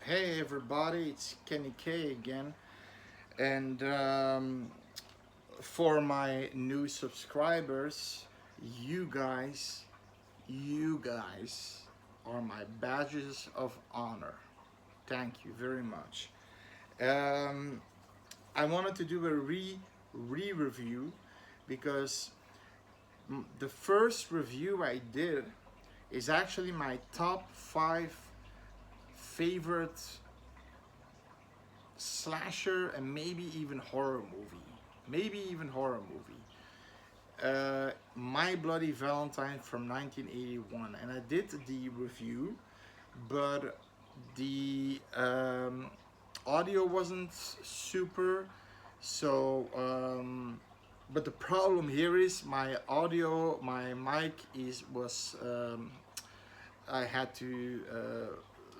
Hey everybody, it's Kenny K again, and for my new subscribers, you guys, you guys are my badges of honor. Thank you very much. Um, I wanted to do a re review because the first review I did is actually my top five favorite slasher and maybe even horror movie. Maybe even horror movie. My Bloody Valentine from 1981, and I did the review, but the audio wasn't super. So, but the problem here is my audio, my mic was I had to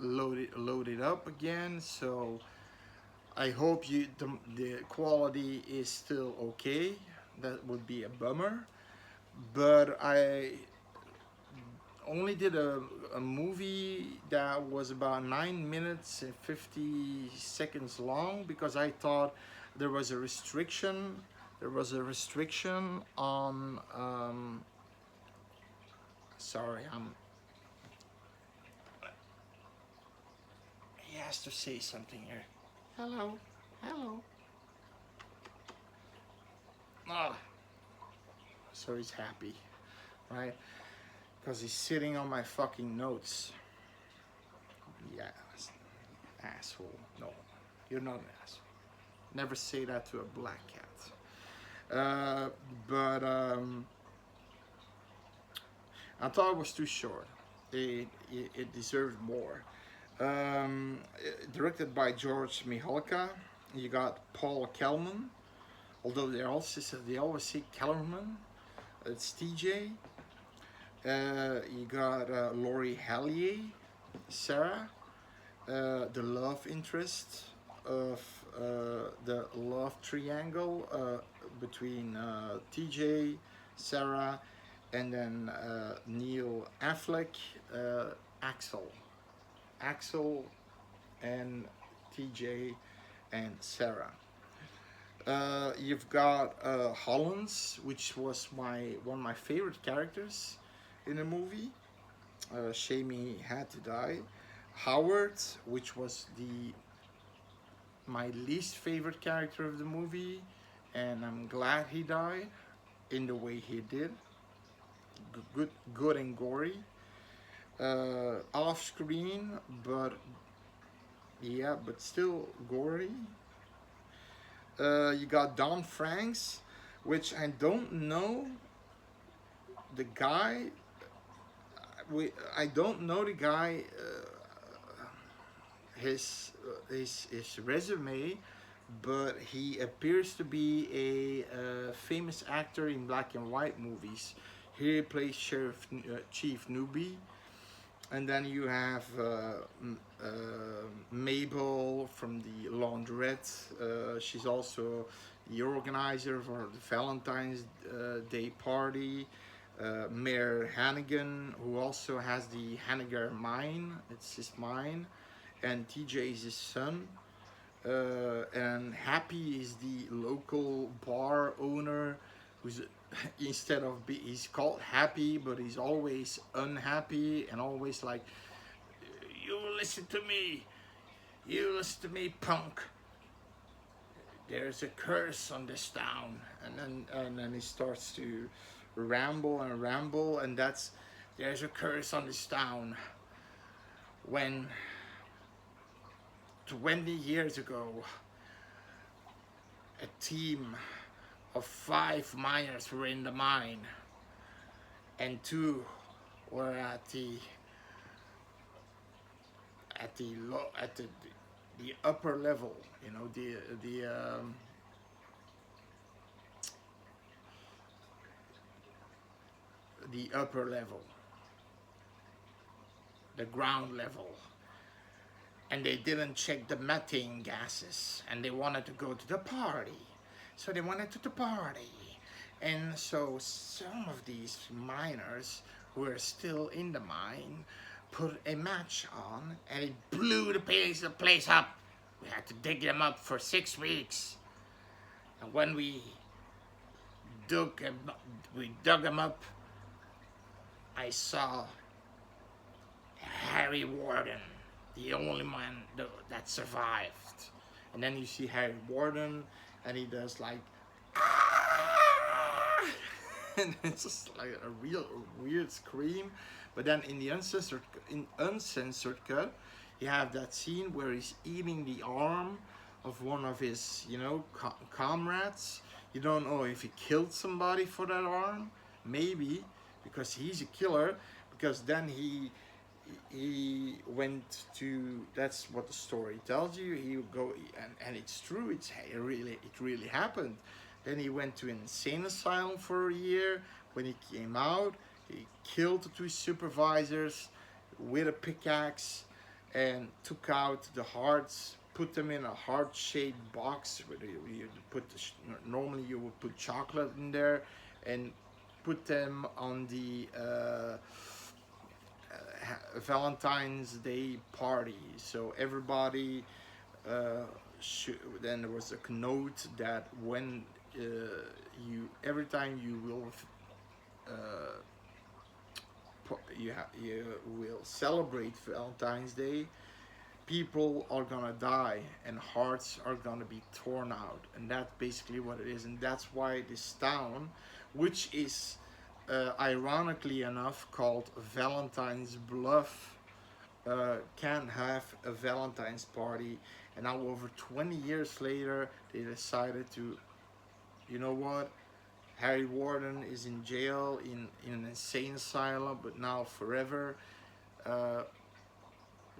load it up again. So I hope the quality is still okay. That would be a bummer. But I only did a movie that was about 9 minutes and 50 seconds long because I thought there was a restriction. There was a restriction on. Sorry, he has to say something here. Hello, hello. Ah, so he's happy, right? Because he's sitting on my fucking notes. Yeah, asshole. No, you're not an asshole. Never say that to a black cat. But I thought it was too short. It deserved more. Um, Directed by George Mihalka. You got Paul Kelman, although they always say Kellerman. It's TJ. You got Laurie Hallier, Sarah, the love interest of the love triangle between TJ, Sarah, and then Neil Affleck, Axel. Axel and TJ and Sarah. You've got Hollins, which was one of my favorite characters in the movie. Shame he had to die. Howard, which was the my least favorite character of the movie, and I'm glad he died in the way he did. Good and gory. Off screen, but yeah, but still gory. You got Don Franks, which I don't know the guy. I don't know the guy. His resume, but he appears to be a famous actor in black and white movies. Here he plays Chief Newby, and then you have Mabel from the Laundrette. She's also the organizer for the Valentine's Day party. Mayor Hannigan, who also has the Hannigan mine. It's his mine, and TJ is his son. And Happy is the local bar owner, who's instead of he's called Happy, but he's always unhappy and always like, you listen to me, punk. There's a curse on this town, and then he starts to ramble, and that's there's a curse on this town. When 20 years ago, a team of 5 miners were in the mine, and 2 were at the upper level. You know, the upper level, the ground level, and they didn't check the methane gases, and they wanted to go to the party. So they went to the party. And so some of these miners who are still in the mine put a match on, and it blew the place up. We had to dig them up for 6 weeks, and when dug him, we dug him up, I saw Harry Warden, the only man that survived. And then you see Harry Warden, and he does like, "Ah!" And it's just like a real weird scream. But then in the uncensored cut, you have that scene where he's eating the arm of one of his, comrades. You don't know if he killed somebody for that arm, maybe, because he's a killer. Because then he went to, that's what the story tells you. He would go, and it's true. It really happened. Then he went to an insane asylum for a year. When he came out, he killed the 2 supervisors with a pickaxe and took out the hearts, put them in a heart-shaped box. Where you put normally you would put chocolate in there, and put them on the Valentine's Day party. So everybody then there was a note that when every time you will you will celebrate Valentine's Day, people are gonna die and hearts are gonna be torn out, and that's basically what it is. And that's why this town, which is ironically enough called Valentine's Bluff, can have a Valentine's party. And now over 20 years later, they decided to, you know what, Harry Warden is in jail in an insane asylum, but now forever.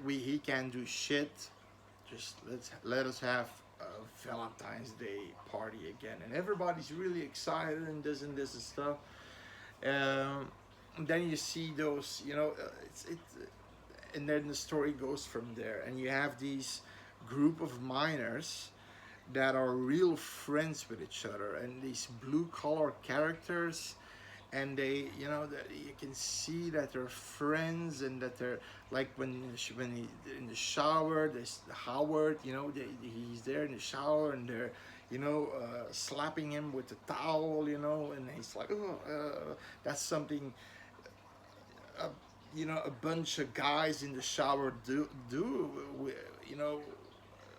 He can't do shit. Just let us have a Valentine's Day party again, and everybody's really excited and this and stuff. Then you see those, and then the story goes from there, and you have these group of miners that are real friends with each other, and these blue collar characters, and they, that you can see that they're friends, and that they're like when he in the shower, there's Howard, he's there in the shower, and they're slapping him with the towel, and he's like, oh, that's something a bunch of guys in the shower do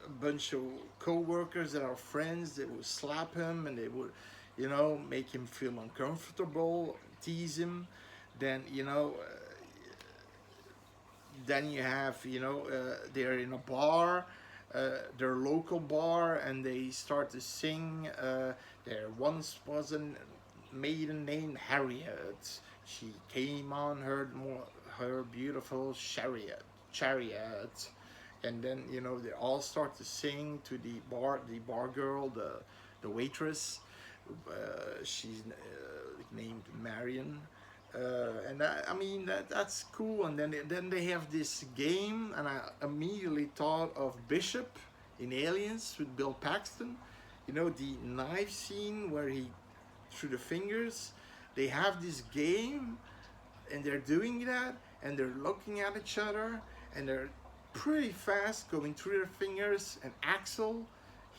a bunch of co-workers that are friends, they would slap him, and they would make him feel uncomfortable, tease him. Then then you have they're in a bar, their local bar, and they start to sing. There once was a maiden named Harriet. She came on her beautiful chariot, and then they all start to sing to the bar girl, the waitress. She's named Marion, and that's cool. And then they have this game, and I immediately thought of Bishop in Aliens with Bill Paxton. The knife scene where he through the fingers. They have this game, and they're doing that, and they're looking at each other, and they're pretty fast going through their fingers. And Axel,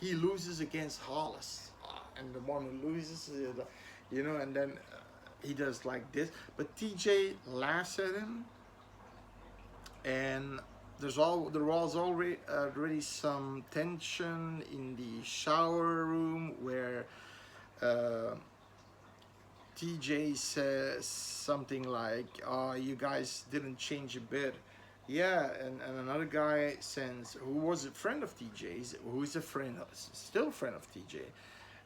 he loses against Hollis, and the one who loses, and then he does like this. But TJ laughs at him, and there was already some tension in the shower room where TJ says something like, "Oh, you guys didn't change a bit." Yeah, and another guy says, who was a friend of TJ's, who's still a friend of TJ,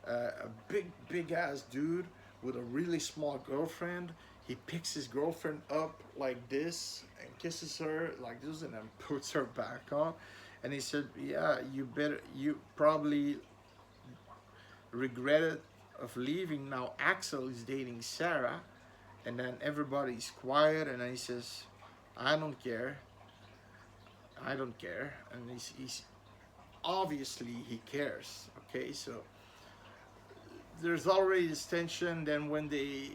a big ass dude with a really small girlfriend. He picks his girlfriend up like this and kisses her like this, and then puts her back on. And he said, "Yeah, you probably regretted of leaving. Now Axel is dating Sarah." And then everybody's quiet, and then he says, I don't care. And he's obviously he cares. Okay, so there's already this tension. Then when they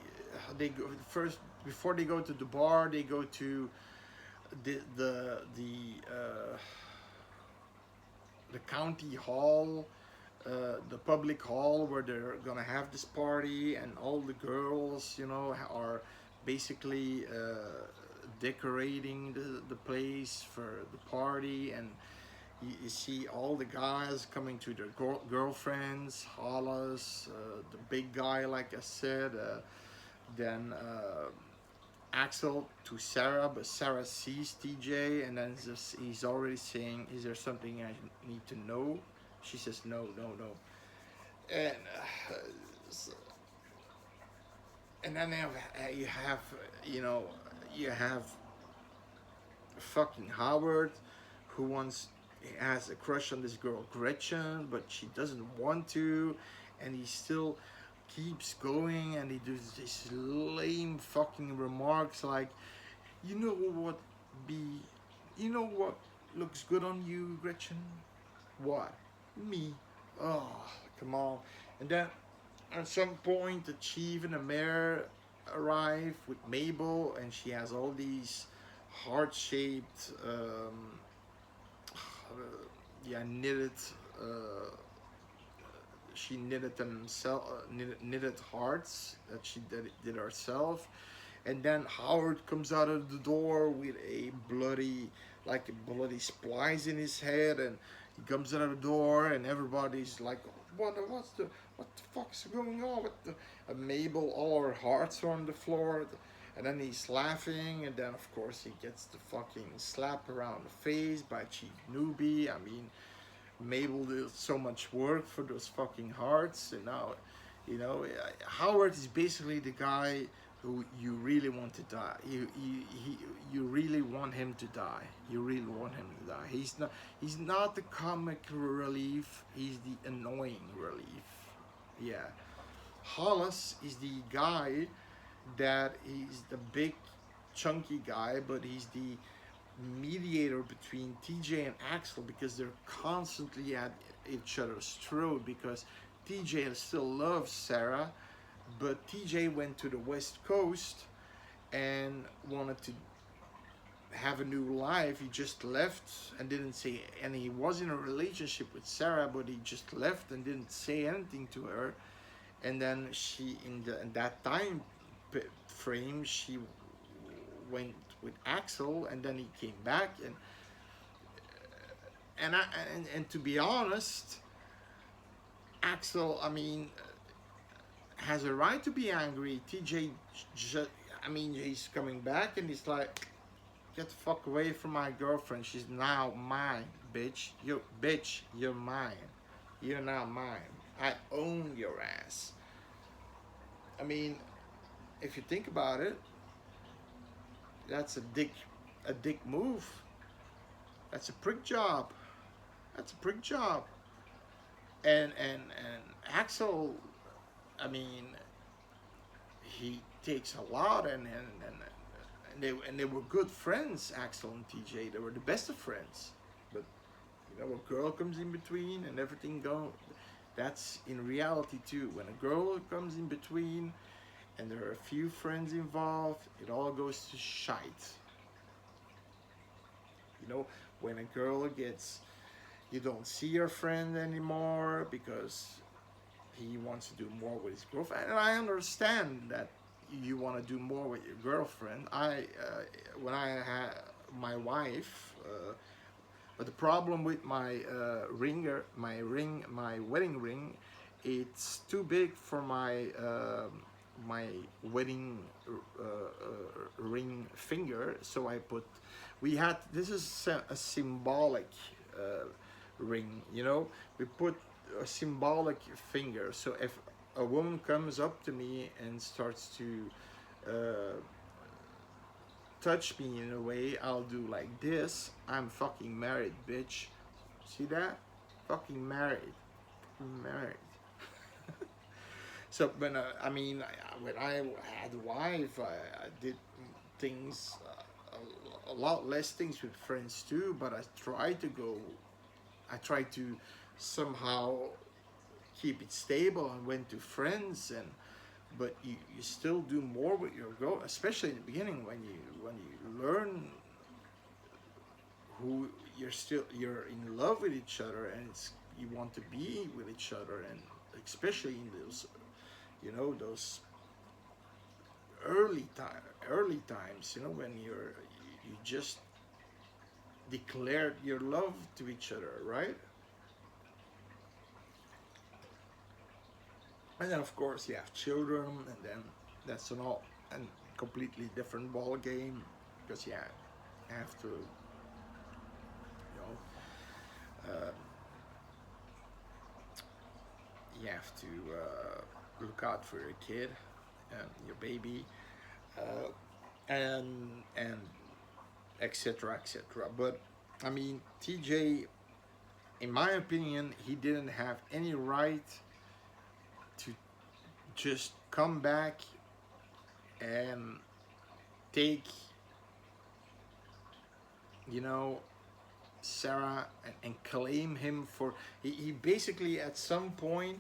go first, before they go to the bar, they go to the county hall, the public hall where they're gonna have this party, and all the girls, are basically decorating the place for the party, and you see all the guys coming to their girlfriends, Hollis, the big guy, like I said, then Axel to Sarah, but Sarah sees TJ, and then he's already saying, "Is there something I need to know?" She says, "No, no, no." And and then you have, you know, you have fucking Howard, who has a crush on this girl Gretchen, but she doesn't want to, and he still keeps going, and he does this lame fucking remarks like, you know what be you know what looks good on you, Gretchen? What? Me. Oh, come on. And then at some point, the chief and the mayor arrive with Mabel, and she has all these heart-shaped, yeah, knitted. Uh, she knitted themselves, knitted hearts that she did herself, and then Howard comes out of the door with like a bloody splice in his head, and he comes out of the door, and everybody's like, what the fuck's going on with the Mabel? All her hearts are on the floor, and then he's laughing, and then of course he gets the fucking slap around the face by Chief Newbie. I mean, Mabel did so much work for those fucking hearts, and now, Howard is basically the guy who you really want to die. You really want him to die. You really want him to die. He's not the comic relief. He's the annoying relief. Yeah, Hollis is the guy that he's the big chunky guy, but he's the mediator between TJ and Axel, because they're constantly at each other's throat, because TJ still loves Sarah, but TJ went to the West Coast and wanted to have a new life. He just left and didn't say, and he was in a relationship with Sarah, but he just left and didn't say anything to her. And then she, in that time frame, she went with Axel, and then he came back, and to be honest, Axel, I mean, has a right to be angry. TJ, I mean, he's coming back, and he's like, get the fuck away from my girlfriend. She's now mine, bitch. You're mine. You're now mine. I own your ass. I mean, if you think about it, that's a dick move. That's a prick job. That's a prick job. And Axel, I mean, he takes a lot, and they were good friends. Axel and TJ, they were the best of friends. But a girl comes in between, and everything goes. That's in reality too. When a girl comes in between, and there are a few friends involved, it all goes to shite. When a girl gets, you don't see your friend anymore because he wants to do more with his girlfriend, and I understand that you want to do more with your girlfriend. When I had my wife, but the problem with my my wedding ring, it's too big for my wedding ring finger. So this is a symbolic ring. We put a symbolic finger. So if a woman comes up to me and starts to touch me in a way, I'll do like this. I'm fucking married, bitch. See that? Fucking married. Married. So when when I had a wife, I did things, a lot less things with friends too. But I tried to somehow keep it stable and went to friends, but you still do more with your girl, especially in the beginning when you learn who you're in love with each other, and you want to be with each other, and especially in those, those early times, when you just declared your love to each other, right? And then of course you have children, and then that's an all and completely different ball game, because yeah, you have to, uh, you have to look out for your kid, your baby, uh, and etc. etc. But I mean, TJ, in my opinion, he didn't have any right to just come back and take, you know, Sarah, and claim him for. He basically at some point,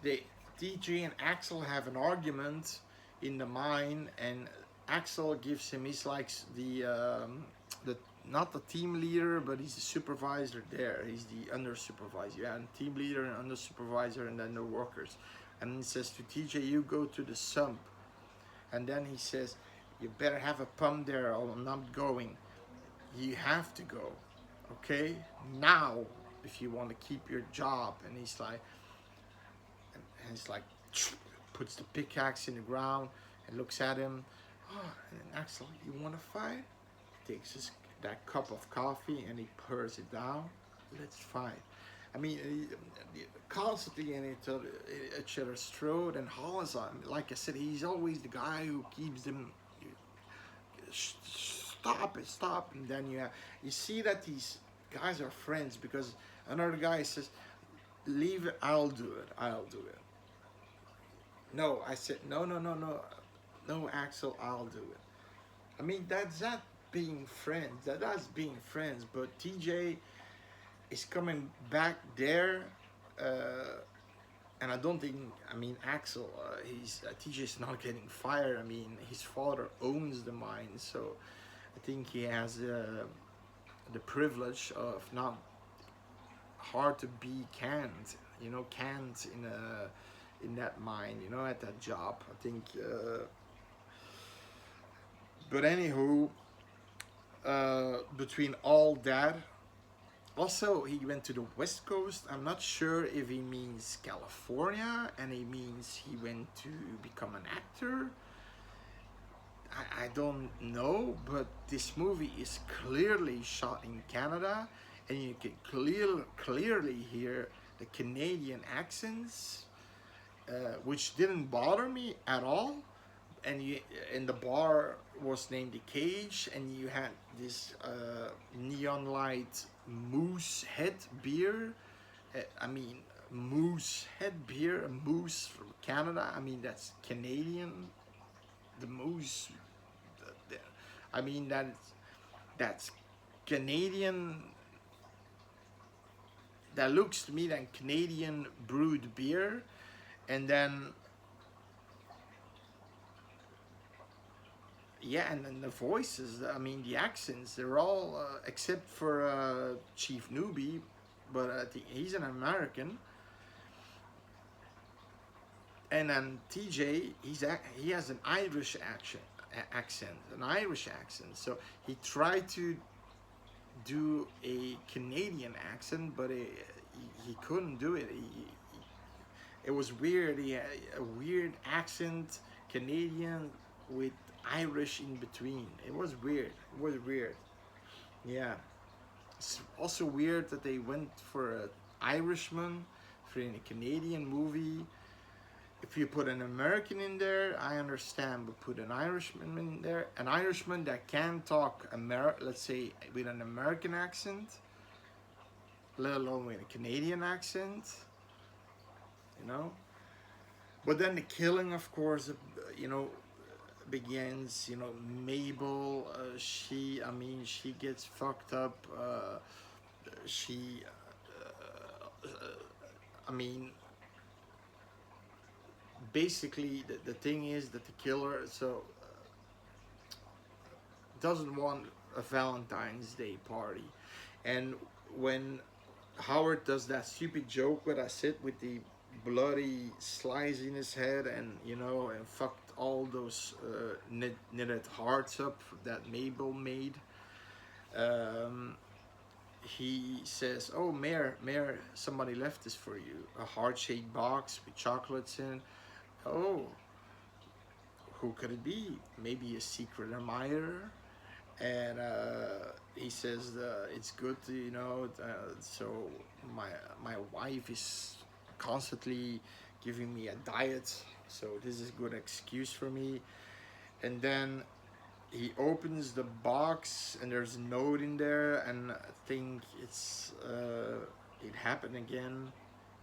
they DJ and Axel have an argument in the mine, and Axel gives him, he's like the not the team leader, but he's the supervisor there. He's the under supervisor, yeah, and team leader and under supervisor, and then the workers. And he says to TJ, "You go to the sump," and then he says, "You better have a pump there, or I'm not going. You have to go, okay? Now, if you want to keep your job." And he's like, puts the pickaxe in the ground and looks at him. Oh, and Axel, "You want to fight?" He takes that cup of coffee and he pours it down. "Let's fight." I mean, constantly in each other's throat. And Hollis, like I said, he's always the guy who keeps them. Stop it, stop. And then you see that these guys are friends, because another guy says, "Leave it, I'll do it, I'll do it." No, I said, "No, no, no, no, no, Axel, I'll do it." I mean, that's not being friends. That's being friends. But TJ is coming back there, uh, and I don't think. I mean, Axel, he's TJ's not getting fired. I mean, his father owns the mine, so I think he has the privilege of not hard to be canned. Canned in that mine. At that job. I think. But anywho, between all that, also he went to the West Coast. I'm not sure if he means California, and he means he went to become an actor. I don't know, but this movie is clearly shot in Canada, and you can clearly hear the Canadian accents, which didn't bother me at all. And the bar was named the Cage, and you had this neon light moose head beer. I mean, moose head beer, a moose from Canada. I mean, that's Canadian. The moose. I mean, that's Canadian. That looks to me like Canadian brewed beer, and then. Yeah, and then the voices, I mean, the accents, they're all, except for Chief Newbie, but I think he's an American. And then TJ, he has an Irish an Irish accent. So he tried to do a Canadian accent, but he couldn't do it. It was weird. He had a weird accent, Canadian with Irish in between. It was weird. It was weird. Yeah. It's also weird that they went for an Irishman for in a Canadian movie. If you put an American in there, I understand, but put an Irishman in there, an Irishman that can talk let's say with an American accent, let alone with a Canadian accent, you know. But then the killing, of course, begins. Mabel, she gets fucked up. She, I mean, basically the thing is that the killer doesn't want a Valentine's Day party. And when Howard does that stupid joke what I said with the bloody slice in his head, and and fucked all those knitted hearts up that Mabel made. Um, he says, "Oh, Mayor, somebody left this for you. A heart-shaped box with chocolates in. Oh, who could it be? Maybe a secret admirer." And he says, "It's good to, so my my wife is constantly giving me a diet, so this is a good excuse for me." And then he opens the box, and there's a note in there, and I think it happened again,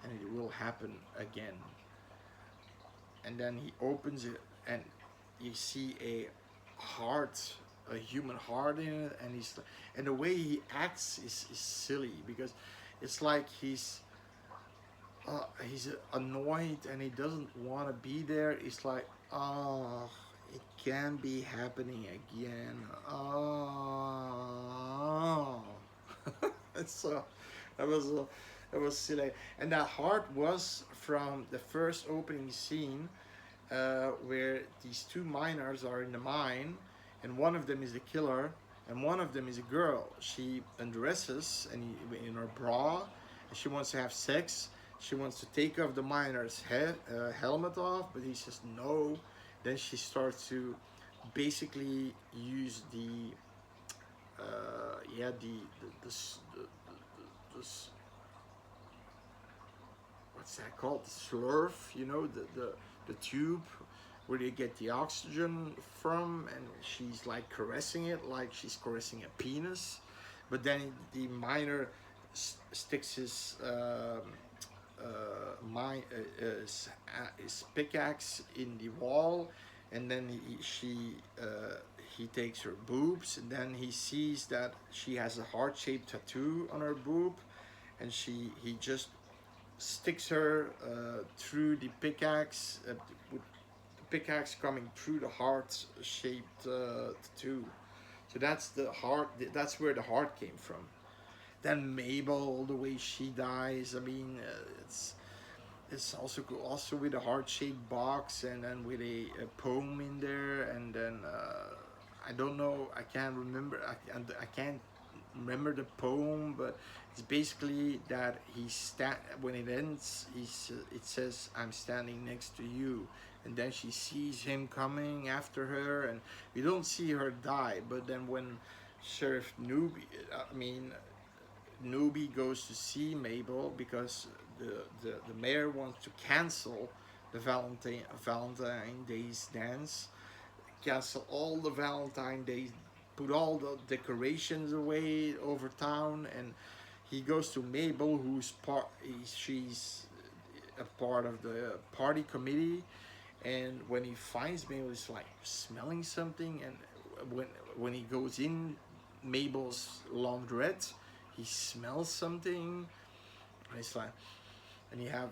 and it will happen again. And then he opens it, and you see a heart, a human heart in it, and and the way he acts is silly, because it's like he's annoyed and he doesn't want to be there. It's like, oh, it can be happening again. Oh, it's that was that was silly. And that heart was from the first opening scene, where these two miners are in the mine, and one of them is the killer, and one of them is a girl. She undresses and in her bra, and she wants to have sex. She wants to take off the miner's helmet off, but he says no. Then she starts to basically use yeah the what's that called? The slurf, the tube where you get the oxygen from, and she's like caressing it like she's caressing a penis. But then the miner sticks his pickaxe in the wall, and then he takes her boobs, and then he sees that she has a heart-shaped tattoo on her boob, and he just sticks her through the pickaxe, with the pickaxe coming through the heart-shaped tattoo. So that's the heart. That's where the heart came from. Then Mabel, the way she dies. I mean, it's also cool, also with a heart-shaped box, and then with a poem in there, and then I don't know. I can't remember. I can't remember the poem, but it's basically that when it ends, it says, "I'm standing next to you," and then she sees him coming after her, and we don't see her die. But then when Sheriff Newbie goes to see Mabel, because the mayor wants to cancel the Valentine Day's dance, cancel all the Valentine Days, put all the decorations away over town, and he goes to Mabel, she's a part of the party committee, and when he finds Mabel, he's like smelling something, and when he goes in Mabel's laundrette, he smells something, and it's like, and you have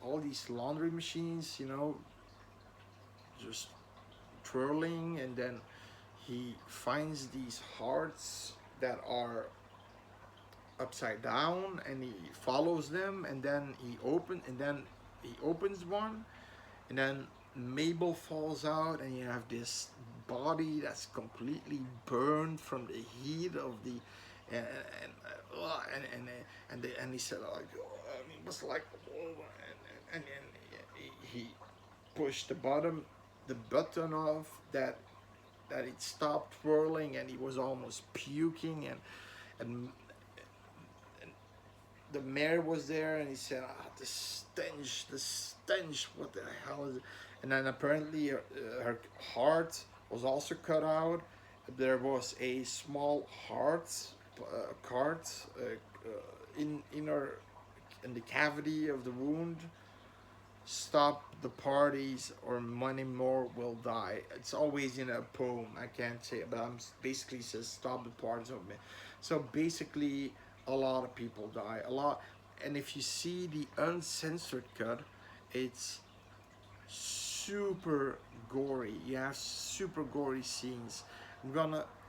all these laundry machines, just twirling, and then he finds these hearts that are upside down, and he follows them, and then he opens one, and then Mabel falls out, and you have this body that's completely burned from the heat of the and and he said, like, it was like, and he pushed the button off, that it stopped twirling, and he was almost puking, and the mayor was there, and he said, the stench, what the hell is it? And then apparently her heart was also cut out. There was a small cart in the cavity of the wound. Stop the parties, or many more will die. It's always in a poem. I can't say, but I'm basically says stop the parties of me. So basically, a lot of people die. A lot, and if you see the uncensored cut, it's super gory. You have super gory scenes.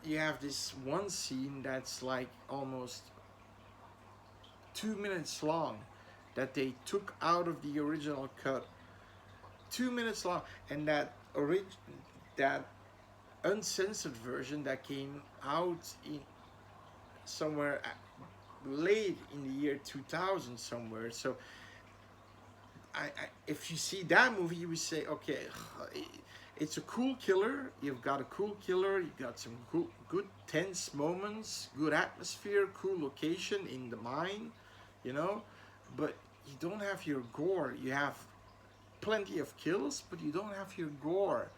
you have this one scene that's like almost 2 minutes long that they took out of the original cut. 2 minutes long, and that uncensored version that came out in somewhere late in the year 2000 somewhere. So if you see that movie, you would say, okay, it's a cool killer. You've got a cool killer. You've got some good tense moments, good atmosphere, cool location in the mine, you know. But you don't have your gore. You have plenty of kills, but you don't have your gore.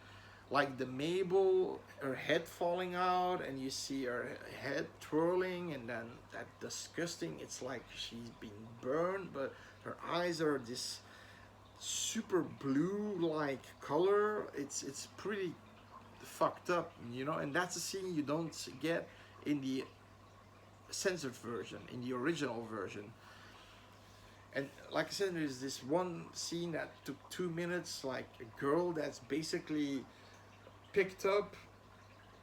Like the Mabel, her head falling out, and you see her head twirling, and then that disgusting. It's like she's been burned, but her eyes are this super blue like color. It's pretty fucked up, you know. And that's a scene you don't get in the censored version, in the original version. And like I said, there's this one scene that took 2 minutes, like a girl that's basically picked up,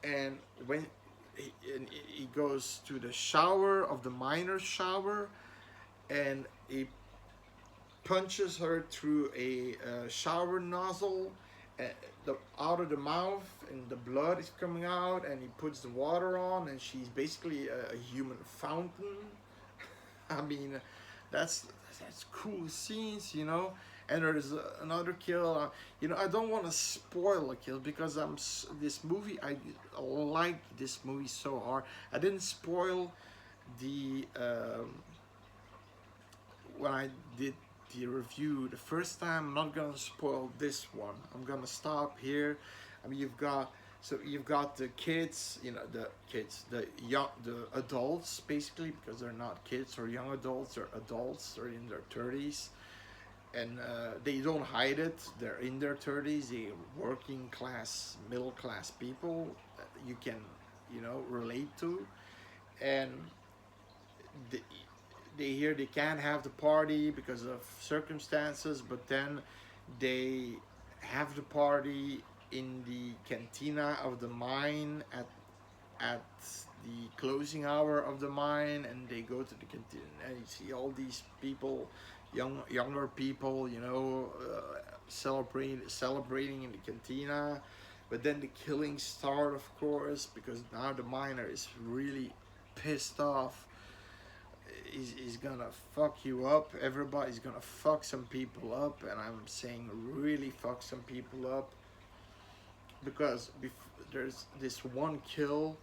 and when he goes to the shower of the miner's shower, and he punches her through a shower nozzle, out of the mouth, and the blood is coming out, and he puts the water on, and she's basically a human fountain. I mean, that's that's cool scenes, you know. And there's another kill. You know, I don't want to spoil a kill because this movie. I like this movie so hard. I didn't spoil the when I did the review the first time. I'm not gonna spoil this one. I'm gonna stop here. I mean, you've got the kids, you know, the adults, basically, because they're not kids or young adults, they're adults, they're in their 30s, and they don't hide it. They're in their 30s. They're working class, middle class people that you can, you know, relate to, and the, they hear they can't have the party because of circumstances, but then they have the party in the cantina of the mine at the closing hour of the mine, and they go to the cantina, and you see all these people, younger people, you know, celebrating in the cantina. But then the killings start, of course, because now the miner is really pissed off. He's gonna fuck you up. Everybody's gonna fuck some people up, and I'm saying really fuck some people up, because there's this one kill.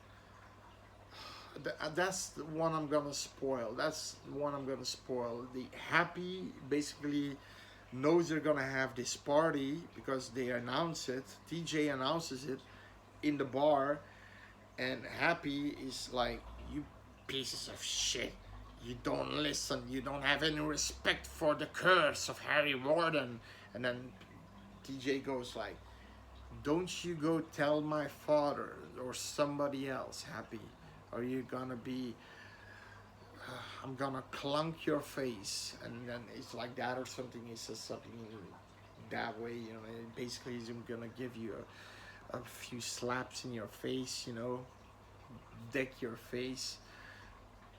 That's the one I'm gonna spoil. That's the one I'm gonna spoil. The Happy basically knows they're gonna have this party because they announce it. TJ announces it in the bar, and Happy is like, "You pieces of shit. You don't listen. You don't have any respect for the curse of Harry Warden." And then TJ goes like, "Don't you go tell my father or somebody else, Happy, or you're gonna be, I'm gonna clunk your face." And then it's like that or something. He says something that way, you know. And basically, he's gonna give you a few slaps in your face, you know, deck your face.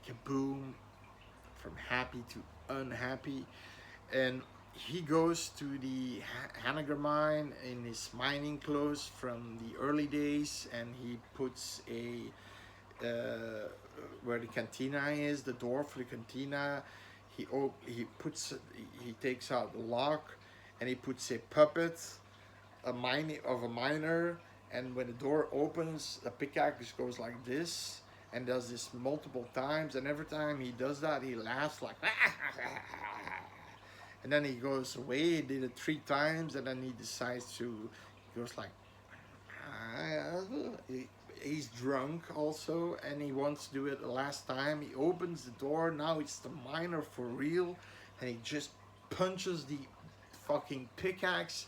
Kaboom! From happy to unhappy. And he goes to the Hanager mine in his mining clothes from the early days, and he puts a where the cantina is, the door for the cantina. He takes out the lock, and he puts a puppet, a miner, and when the door opens, the pickaxe goes like this, and does this multiple times, and every time he does that, he laughs like and then he goes away. He did it 3 times, and then he decides to, he goes like, he's drunk also, and he wants to do it the last time. He opens the door, now it's the miner for real, and he just punches the fucking pickaxe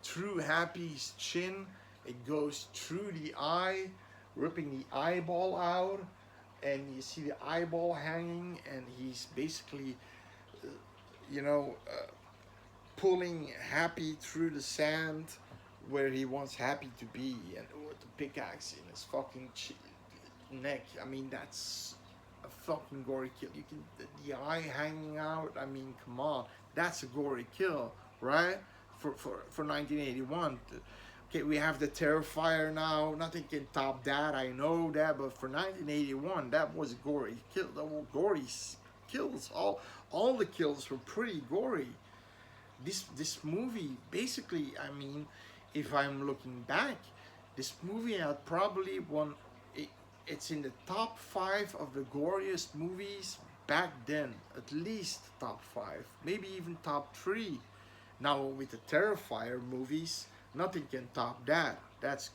through Happy's chin. It goes through the eye, ripping the eyeball out, and you see the eyeball hanging, and he's basically, you know, pulling Happy through the sand where he wants Happy to be, and with the pickaxe in his fucking neck. I mean, that's a fucking gory kill. You can the eye hanging out. I mean, come on, that's a gory kill, right? For 1981. Okay, we have the Terrifier now. Nothing can top that. I know that, but for 1981, that was a gory kill. The gory kills. All the kills were pretty gory. This movie basically, I mean, if I'm looking back, this movie had probably one. It, it's in the top five of the goriest movies back then. At least top five, maybe even top three. Now with the Terrifier movies, nothing can top that. That's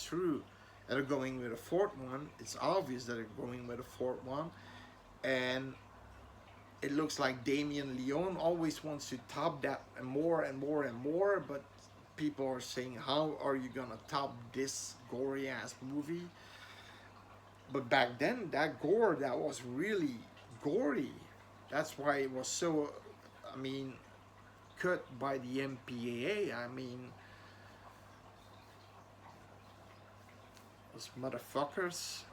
true. And they're going with a fourth one. It's obvious that they're going with a fourth one, and it looks like Damien Leone always wants to top that and more and more and more, but people are saying, how are you gonna top this gory ass movie? But back then, that gore, that was really gory. That's why it was so, I mean, cut by the MPAA. I mean, those motherfuckers,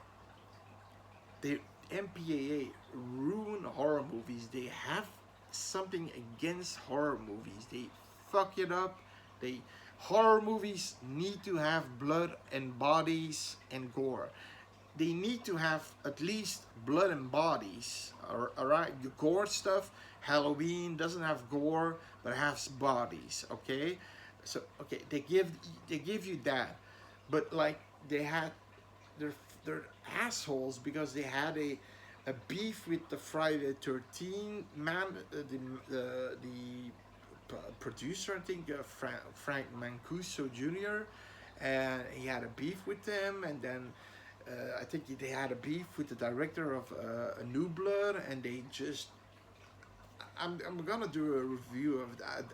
the MPAA ruin horror movies. They have something against horror movies. They fuck it up. They Horror movies need to have blood and bodies and gore. They need to have at least blood and bodies. All right, the gore stuff. Halloween doesn't have gore, but has bodies. Okay, so okay, they give you that, but like they had they're assholes because they had a beef with the Friday 13 man, the producer, I think, Frank Mancuso Jr., and he had a beef with them, and then I think they had a beef with the director of A New Blood, and they just. I'm gonna do a review of that.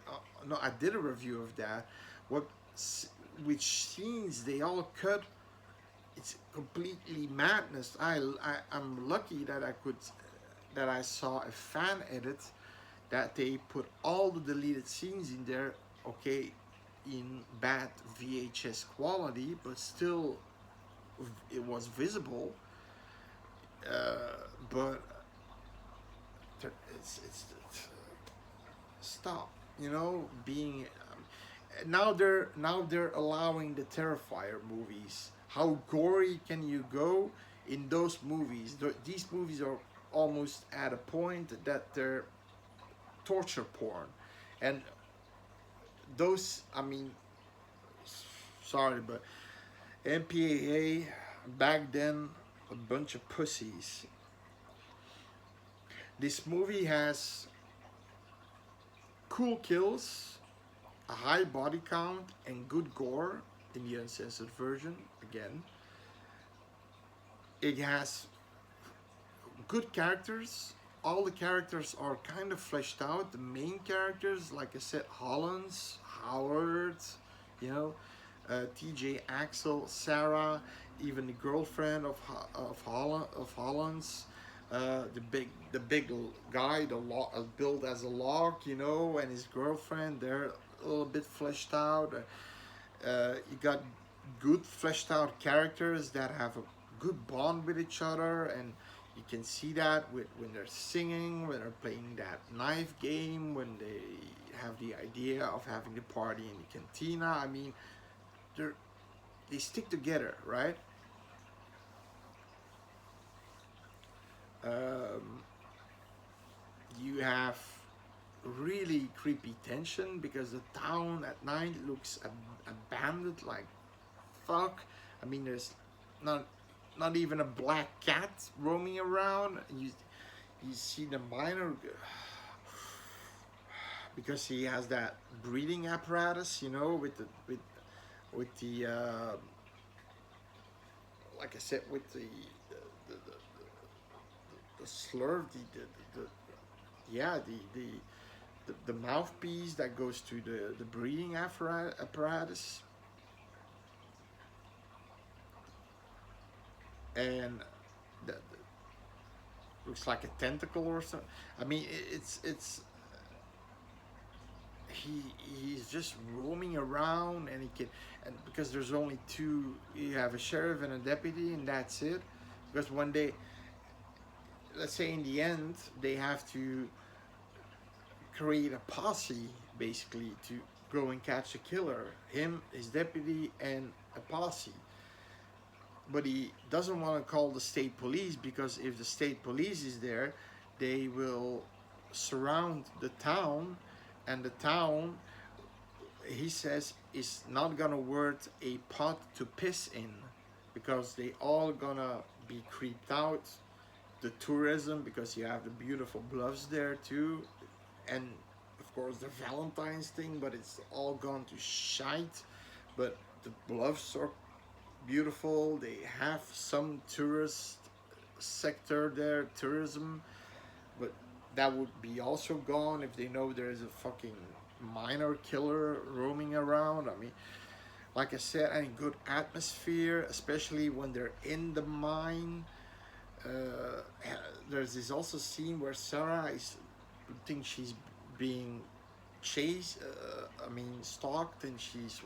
No, I did a review of that. What, which scenes they all cut. It's completely madness. I'm lucky that I saw a fan edit that they put all the deleted scenes in there. Okay, in bad VHS quality, but still it was visible. But it's stop. You know, being now they're allowing the Terrifier movies. How gory can you go in those movies? These movies are almost at a point that they're torture porn, and those, I mean, sorry, but MPAA back then, a bunch of pussies. This movie has cool kills, a high body count, and good gore in the uncensored version. Again, it has good characters. All the characters are kind of fleshed out. The main characters, like I said, Hollins, Howard, you know, TJ, Axel, Sarah, even the girlfriend of Hollins, the big guy, built as a log, you know, and his girlfriend. They're a little bit fleshed out. You got good fleshed out characters that have a good bond with each other, and you can see that when they're singing, when they're playing that knife game, when they have the idea of having the party in the cantina. I mean, they stick together, right? Um, you have really creepy tension because the town at night looks abandoned like fuck. I mean, there's not not even a black cat roaming around. You see the miner because he has that breathing apparatus, you know, with the like I said, with the, the, the slurve, the yeah, the mouthpiece that goes to the breathing apparatus, and that looks like a tentacle or something. I mean, it's he's just roaming around, and he can, and because there's only two, you have a sheriff and a deputy, and that's it. because when they, let's say in the end, they have to create a posse basically to go and catch a killer, him, his deputy, and a posse. But he doesn't want to call the state police, because if the state police is there, they will surround the town, and the town, he says, is not gonna worth a pot to piss in, because they all gonna be creeped out. The tourism, because you have the beautiful bluffs there too, and of course the Valentine's thing, but it's all gone to shite. But the bluffs are beautiful. They have some tourist sector there, tourism, but that would be also gone if they know there is a fucking minor killer roaming around. I mean, like I said, a good atmosphere, especially when they're in the mine. Uh, there's this also scene where Sarah is, thinks she's being chased, I mean stalked, and she's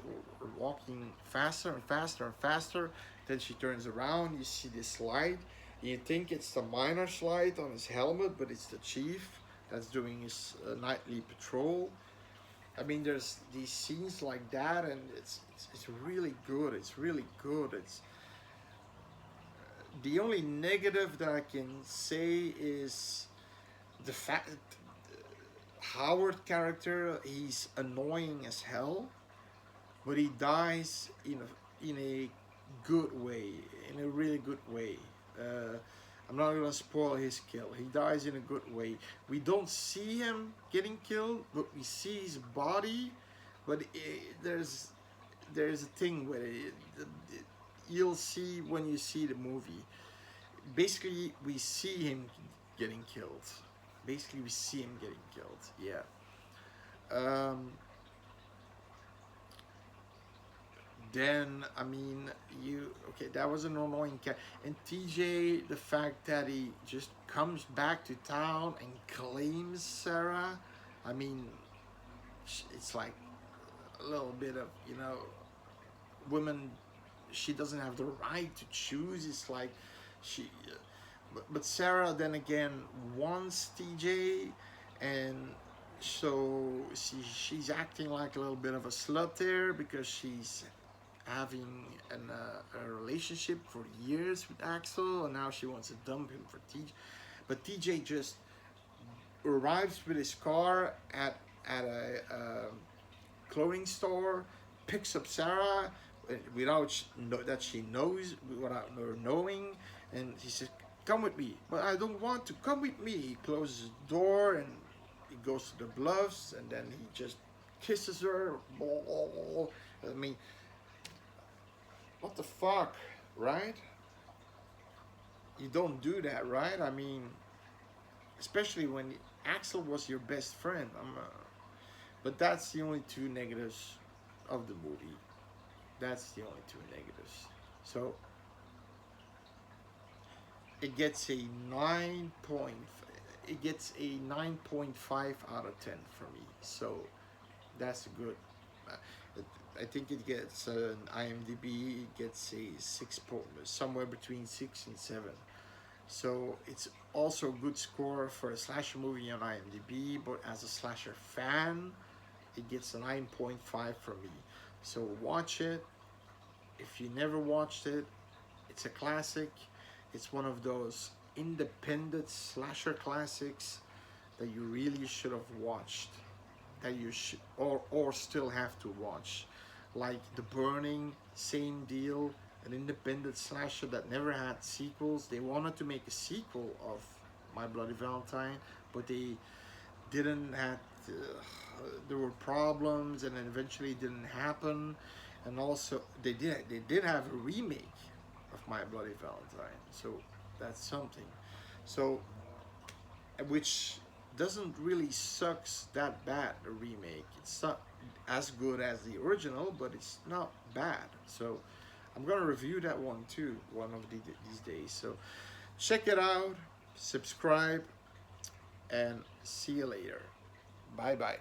walking faster and faster and faster. Then she turns around, you see this light, you think it's the miner's light on his helmet, but it's the chief that's doing his nightly patrol. I mean, there's these scenes like that, and it's really good. It's really good. It's the only negative that I can say is the fact Howard character, he's annoying as hell, but he dies in a good way, in a really good way. I'm not gonna spoil his kill. He dies in a good way. We don't see him getting killed, but we see his body. But there's a thing where you'll see when you see the movie. Basically, we see him getting killed. Basically, we see him getting killed. Yeah. Then I mean, okay, that was an annoying cat. And TJ, the fact that he just comes back to town and claims Sarah. I mean, it's like a little bit of, women. She doesn't have the right to choose. It's like she. But Sarah then again wants TJ, and so she's acting like a little bit of a slut there, because she's having a relationship for years with Axel, and now she wants to dump him for TJ. But TJ just arrives with his car at a clothing store, picks up Sarah without that she knows, without her knowing, and he says, "Come with me." But I don't want to. Come with me. He closes the door and he goes to the bluffs, and then he just kisses her. I mean, what the fuck, right? You don't do that, right? I mean, especially when Axel was your best friend. But that's the only two negatives of the movie. That's the only two negatives. So it gets a 9.5 out of 10 for me. So that's good. I think it gets an IMDb. It gets a somewhere between 6 and 7. So it's also a good score for a slasher movie on IMDb. But as a slasher fan, it gets a 9.5 from me. So watch it. If you never watched it, it's a classic. It's one of those independent slasher classics that you really should have watched, that you should or still have to watch. Like The Burning, same deal, an independent slasher that never had sequels. They wanted to make a sequel of My Bloody Valentine, but they didn't have. There were problems, and then eventually it didn't happen. And also, they did have a remake of My Bloody Valentine, so that's something. So, which doesn't really sucks that bad, the remake. It's not as good as the original, but it's not bad. So I'm gonna review that one too one of these days. So check it out, subscribe, and see you later. Bye bye.